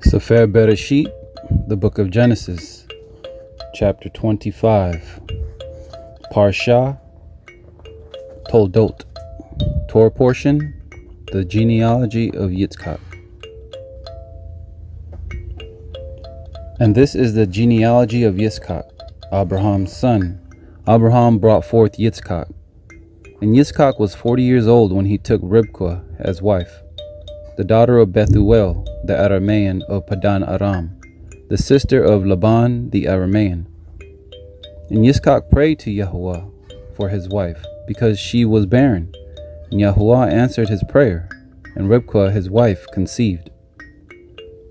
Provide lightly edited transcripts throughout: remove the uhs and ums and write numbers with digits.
Sefer Bereshyte, the book of Genesis, chapter 25, Parsha, Toldot, Torah portion, the genealogy of Yitzchak. And this is the genealogy of Yitzchak, Abraham's son. Abraham brought forth Yitzchak. And Yitzchak was 40 years old when he took Ribkah as wife, the daughter of Bethuel, the Aramean of Padan Aram, the sister of Laban the Aramean. And Yitzchak prayed to Yahuwah for his wife, because she was barren. And Yahuwah answered his prayer, and Ribkah his wife conceived.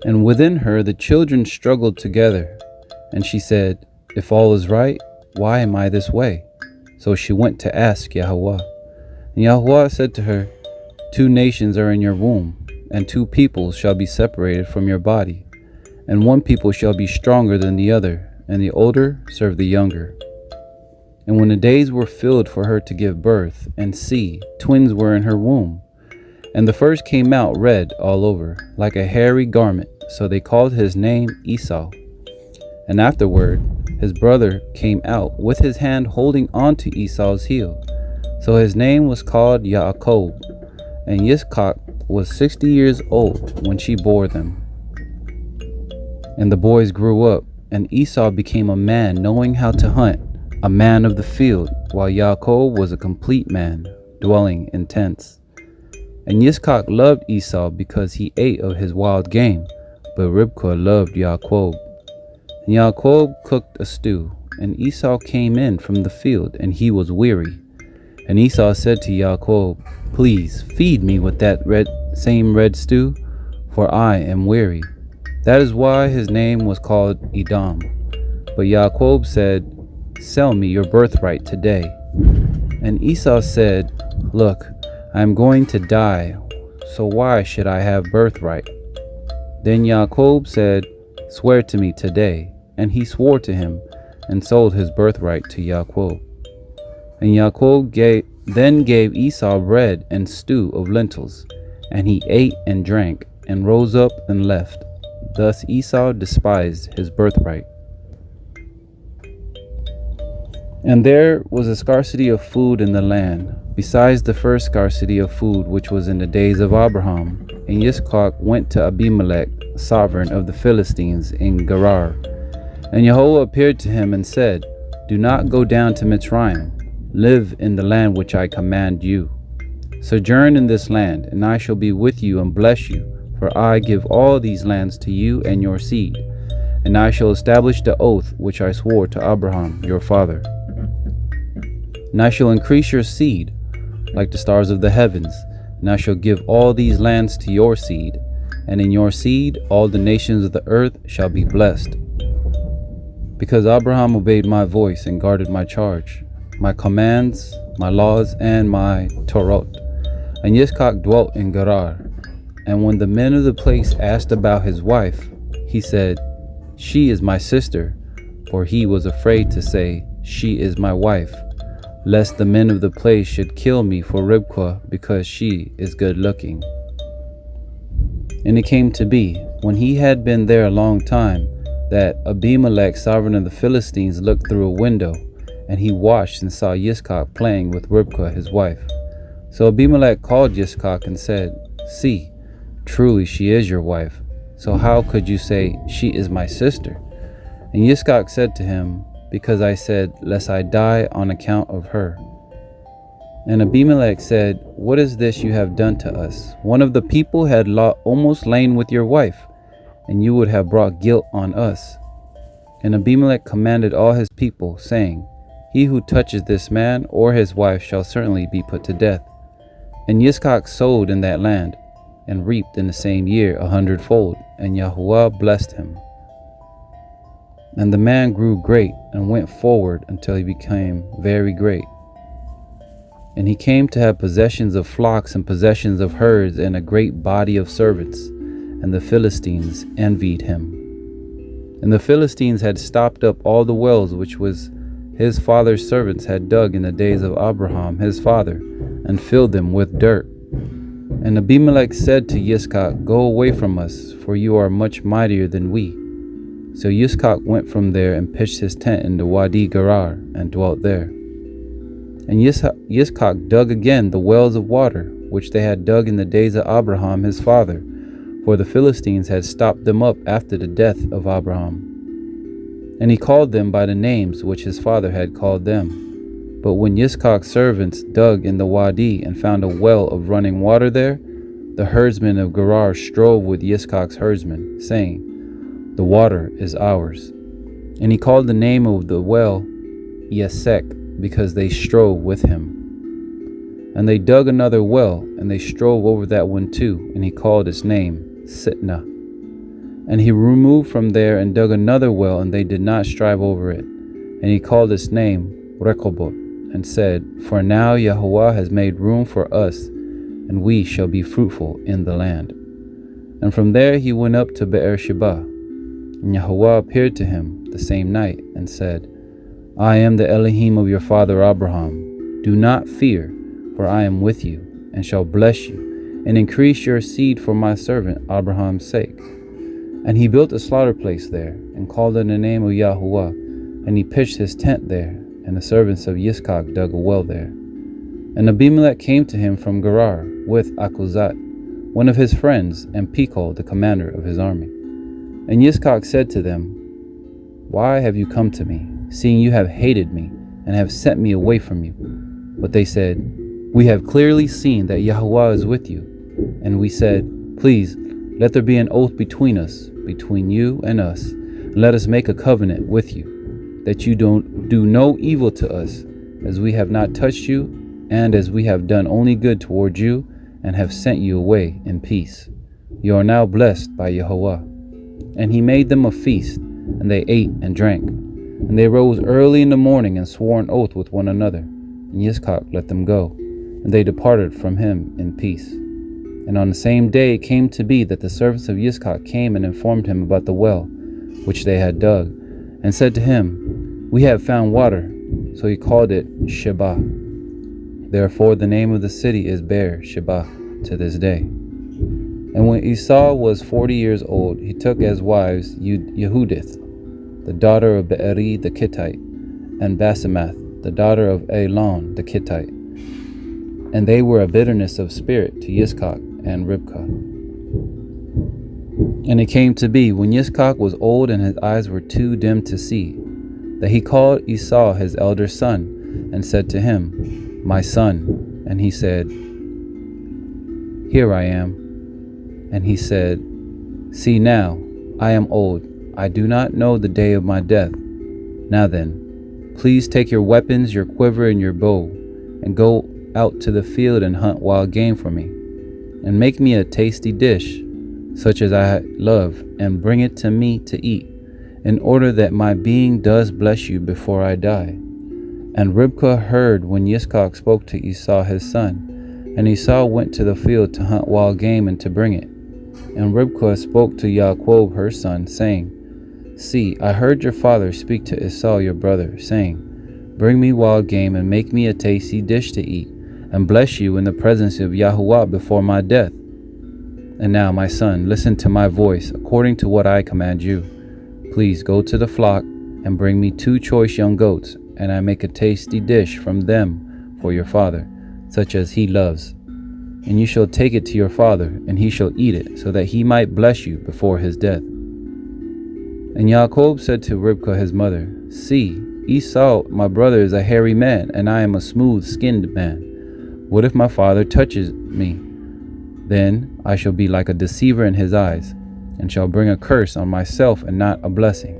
And within her the children struggled together, and she said, "If all is right, why am I this way?" So she went to ask Yahuwah. And Yahuwah said to her, "Two nations are in your womb, and two peoples shall be separated from your body. And one people shall be stronger than the other, and the older serve the younger." And when the days were filled for her to give birth, and see, twins were in her womb. And the first came out red all over, like a hairy garment, so they called his name Esau. And afterward his brother came out with his hand holding on to Esau's heel. So his name was called Yaakov. And Yitzchak was 60 years old when she bore them. And the boys grew up, and Esau became a man knowing how to hunt, a man of the field, while Yaakov was a complete man, dwelling in tents. And Yitzchak loved Esau because he ate of his wild game, but Ribkah loved Yaakov. And Yaakov cooked a stew, and Esau came in from the field, and he was weary. And Esau said to Yaakov, "Please feed me with that same red stew, for I am weary." That is why his name was called Adon. But Yaakov said, "Sell me your birthright today." And Esau said, "Look, I am going to die, so why should I have birthright?" Then Yaakov said, "Swear to me today." And he swore to him, and sold his birthright to Yaakov. And Yaakov then gave Esau bread and stew of lentils, and he ate and drank, and rose up and left. Thus Esau despised his birthright. And there was a scarcity of food in the land, besides the first scarcity of food which was in the days of Abraham. And Yitzchak went to Abimelech, sovereign of the Philistines, in Gerar. And Yahuwah appeared to him and said, "Do not go down to Mitzrayim. Live in the land which I command you. Sojourn in this land, and I shall be with you and bless you. For I give all these lands to you and your seed, and I shall establish the oath which I swore to Abraham your father. And I shall increase your seed like the stars of the heavens, and I shall give all these lands to your seed, and in your seed all the nations of the earth shall be blessed. Because Abraham obeyed my voice and guarded my charge, my commands, my laws, and my Torah." And Yitzchak dwelt in Gerar. And when the men of the place asked about his wife, he said, "She is my sister," for he was afraid to say, "She is my wife," lest the men of the place should kill me for Ribkah, because she is good looking. And it came to be, when he had been there a long time, that Abimelech, sovereign of the Philistines, looked through a window, and he watched and saw Yitzchak playing with Ribkah his wife. So Abimelech called Yitzchak and said, "See, truly she is your wife. So how could you say, 'She is my sister'?" And Yitzchak said to him, "Because I said, lest I die on account of her." And Abimelech said, "What is this you have done to us? One of the people had almost lain with your wife, and you would have brought guilt on us." And Abimelech commanded all his people, saying, "He who touches this man or his wife shall certainly be put to death." And Yitzchak sowed in that land, and reaped in the same year 100-fold, and Yahuwah blessed him. And the man grew great, and went forward until he became very great. And he came to have possessions of flocks and possessions of herds, and a great body of servants. And the Philistines envied him. And the Philistines had stopped up all the wells which his father's servants had dug in the days of Abraham his father, and filled them with dirt. And Abimelech said to Yitzchak, Go away from us, for you are much mightier than we. So Yitzchak went from there and pitched his tent in the Wadi Gerar and dwelt there. And Yitzchak dug again the wells of water, which they had dug in the days of Abraham his father, for the Philistines had stopped them up after the death of Abraham. And he called them by the names which his father had called them. But when Yitzchak's servants dug in the Wadi and found a well of running water there, the herdsmen of Gerar strove with Yitzchak's herdsmen, saying, The water is ours. And he called the name of the well Esek, because they strove with him. And they dug another well, and they strove over that one too, and he called its name Sitnah. And he removed from there and dug another well, and they did not strive over it. And he called its name Rehoboth, and said, For now Yahweh has made room for us, and we shall be fruitful in the land. And from there he went up to Bereshyte. And Yahweh appeared to him the same night, and said, I am the Elohim of your father Abraham. Do not fear, for I am with you, and shall bless you, and increase your seed for my servant Abraham's sake. And he built a slaughter place there, and called on the name of Yahweh, and he pitched his tent there, and the servants of Yitzchak dug a well there. And Abimelech came to him from Gerar with Achuzat, one of his friends, and Pichol, the commander of his army. And Yitzchak said to them, Why have you come to me, seeing you have hated me, and have sent me away from you? But they said, We have clearly seen that Yahweh is with you. And we said, Please, let there be an oath between us, between you and us, and let us make a covenant with you, that you don't do no evil to us, as we have not touched you, and as we have done only good toward you, and have sent you away in peace. You are now blessed by Yahweh. And he made them a feast, and they ate and drank. And they rose early in the morning and swore an oath with one another. And Yitzchak let them go, and they departed from him in peace. And on the same day it came to be that the servants of Yitzchak came and informed him about the well which they had dug, and said to him, We have found water. So he called it Sheba. Therefore the name of the city is Bereshyte to this day. And when Esau was 40 years old, he took as wives Yehudith, the daughter of Beeri the Kittite, and Basemath, the daughter of Elon the Kittite. And they were a bitterness of spirit to Yitzchak and Ribkah. And it came to be, when Yitzchak was old and his eyes were too dim to see, that he called Esau his elder son, and said to him, My son. And he said, Here I am. And he said, See now, I am old. I do not know the day of my death. Now then, please take your weapons, your quiver, and your bow, and go out to the field and hunt wild game for me, and make me a tasty dish, such as I love, and bring it to me to eat, in order that my being does bless you before I die. And Ribkah heard when Yitzchak spoke to Esau his son, and Esau went to the field to hunt wild game and to bring it. And Ribkah spoke to Yaakov her son, saying, See, I heard your father speak to Esau your brother, saying, Bring me wild game and make me a tasty dish to eat, and bless you in the presence of Yahweh before my death. And now, my son, listen to my voice, according to what I command you. Please go to the flock, and bring me 2 choice young goats, and I make a tasty dish from them for your father, such as he loves. And you shall take it to your father, and he shall eat it, so that he might bless you before his death. And Yaakov said to Ribkah his mother, See, Esau my brother is a hairy man, and I am a smooth-skinned man. What if my father touches me? Then I shall be like a deceiver in his eyes, and shall bring a curse on myself and not a blessing.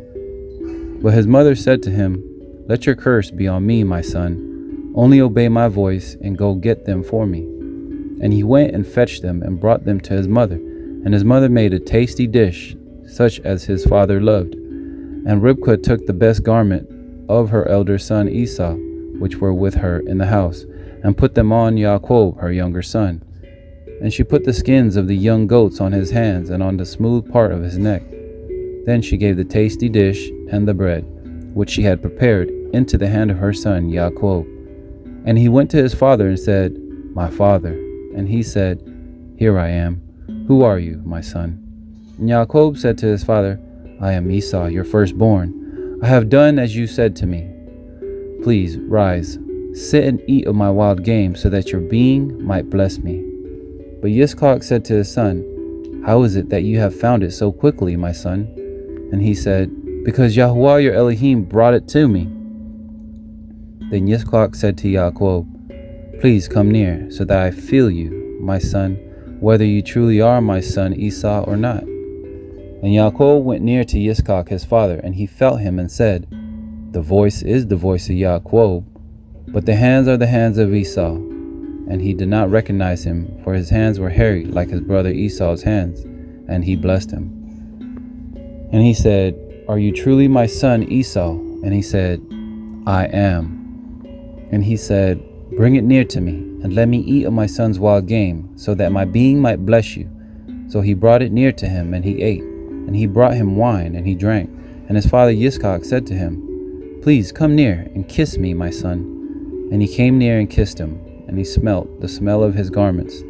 But his mother said to him, Let your curse be on me, my son. Only obey my voice, and go get them for me. And he went and fetched them, and brought them to his mother. And his mother made a tasty dish, such as his father loved. And Ribkah took the best garment of her elder son Esau, which were with her in the house, and put them on Yaakov her younger son. And she put the skins of the young goats on his hands, and on the smooth part of his neck. Then she gave the tasty dish and the bread, which she had prepared, into the hand of her son Yaakov. And he went to his father and said, My father. And he said, Here I am. Who are you, my son? And Yaakov said to his father, I am Esau, your firstborn. I have done as you said to me. Please rise, sit and eat of my wild game, so that your being might bless me. But Yitzchak said to his son, How is it that you have found it so quickly, my son? And he said, Because Yahuwah your Elohim brought it to me. Then Yitzchak said to Yaakov, Please come near, so that I feel you, my son, whether you truly are my son Esau or not. And Yaakov went near to Yitzchak his father, and he felt him and said, The voice is the voice of Yaakov, but the hands are the hands of Esau. And he did not recognize him, for his hands were hairy like his brother Esau's hands, and he blessed him. And he said, Are you truly my son Esau? And he said, I am. And he said, Bring it near to me, and let me eat of my son's wild game, so that my being might bless you. So he brought it near to him, and he ate. And he brought him wine, and he drank. And his father Yitzchak said to him, Please come near, and kiss me, my son. And he came near and kissed him. And he smelt the smell of his garments,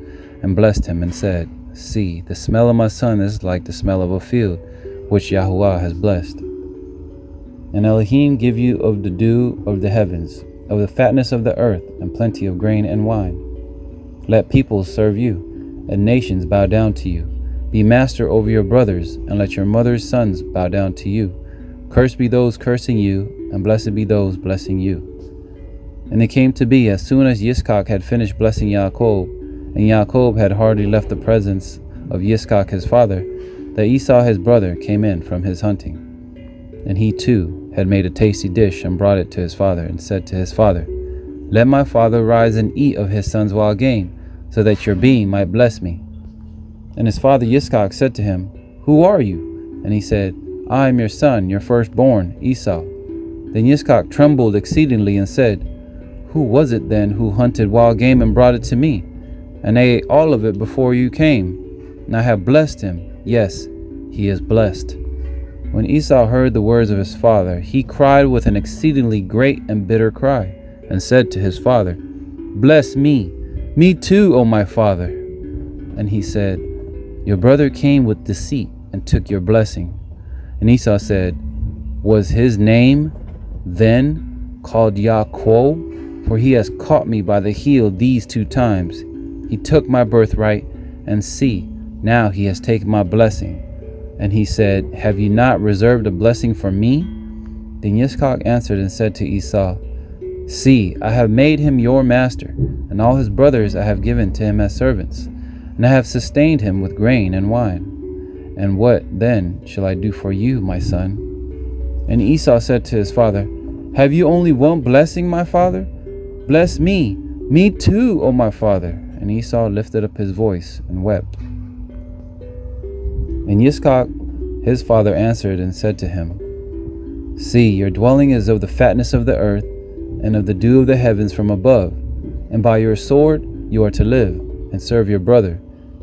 and blessed him, and said, See, the smell of my son is like the smell of a field, which Yahuwah has blessed. And Elohim give you of the dew of the heavens, of the fatness of the earth, and plenty of grain and wine. Let peoples serve you, and nations bow down to you. Be master over your brothers, and let your mother's sons bow down to you. Cursed be those cursing you, and blessed be those blessing you. And it came to be, as soon as Yitzchak had finished blessing Yaakov, and Yaakov had hardly left the presence of Yitzchak his father, that Esau his brother came in from his hunting. And he too had made a tasty dish, and brought it to his father, and said to his father, Let my father rise and eat of his son's wild game, so that your being might bless me. And his father Yitzchak said to him, Who are you? And he said, I am your son, your firstborn, Esau. Then Yitzchak trembled exceedingly, and said, Who was it then who hunted wild game and brought it to me? And I ate all of it before you came. And I have blessed him. Yes, he is blessed. When Esau heard the words of his father, he cried with an exceedingly great and bitter cry, and said to his father, Bless me too, O my father. And he said, Your brother came with deceit, and took your blessing. And Esau said, Was his name then called Yaakov? For he has caught me by the heel these 2 times. He took my birthright, and see, now he has taken my blessing. And he said, Have you not reserved a blessing for me? Then Yitzchak answered and said to Esau, See, I have made him your master, and all his brothers I have given to him as servants, and I have sustained him with grain and wine. And what, then, shall I do for you, my son? And Esau said to his father, Have you only one blessing, my father? Bless me too, O my father. And Esau lifted up his voice and wept. And Yitzchak his father answered and said to him, See, your dwelling is of the fatness of the earth, and of the dew of the heavens from above. And by your sword you are to live, and serve your brother.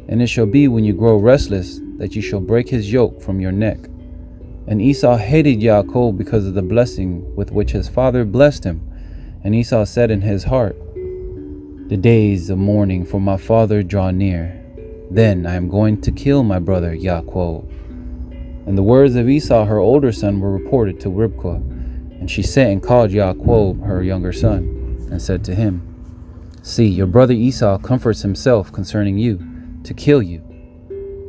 And it shall be when you grow restless, that you shall break his yoke from your neck. And Esau hated Yaakov because of the blessing with which his father blessed him. And Esau said in his heart, The days of mourning for my father draw near. Then I am going to kill my brother Yaakov. And the words of Esau her older son were reported to Ribkah. And she sent and called Yaakov her younger son, and said to him, See, your brother Esau comforts himself concerning you, to kill you.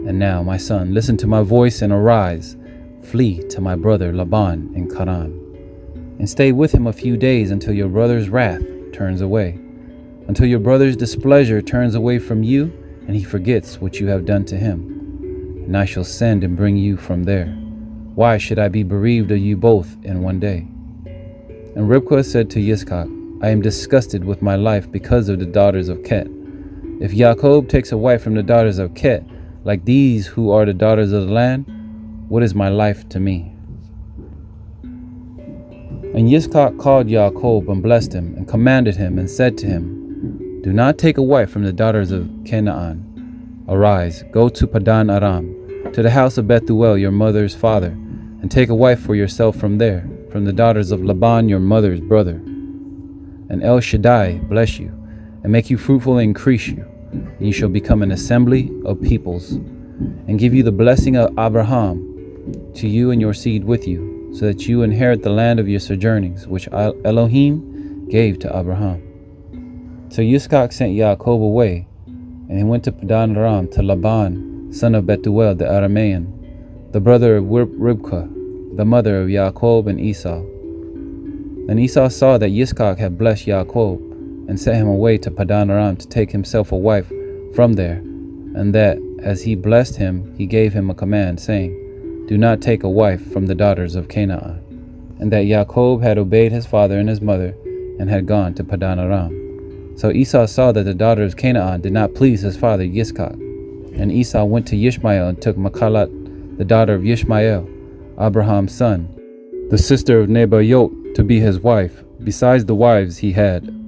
And now, my son, listen to my voice and arise. Flee to my brother Laban in Canaan, and stay with him a few days until your brother's wrath turns away, until your brother's displeasure turns away from you, and he forgets what you have done to him. And I shall send and bring you from there. Why should I be bereaved of you both in one day? And Ribkah said to Yitzchak, I am disgusted with my life because of the daughters of Ket. If Yaakov takes a wife from the daughters of Ket, like these who are the daughters of the land, what is my life to me? And Yitzchak called Yaakov and blessed him, and commanded him, and said to him, Do not take a wife from the daughters of Canaan. Arise, go to Padan Aram, to the house of Bethuel your mother's father, and take a wife for yourself from there, from the daughters of Laban your mother's brother. And El Shaddai bless you, and make you fruitful and increase you. and you shall become an assembly of peoples, and give you the blessing of Abraham to you and your seed with you, so that you inherit the land of your sojournings, which Elohim gave to Abraham. So Yitzchak sent Yaakov away, and he went to Padan Aram to Laban, son of Bethuel the Aramean, the brother of Ribkah, the mother of Yaakov and Esau. And Esau saw that Yitzchak had blessed Yaakov, and sent him away to Padan Aram to take himself a wife from there, and that, as he blessed him, he gave him a command, saying, Do not take a wife from the daughters of Canaan. And that Yaakov had obeyed his father and his mother, and had gone to Padan Aram. So Esau saw that the daughter of Canaan did not please his father Yitzchak. And Esau went to Ishmael and took Machlat, the daughter of Ishmael, Abraham's son, the sister of Nebaioth, to be his wife, besides the wives he had.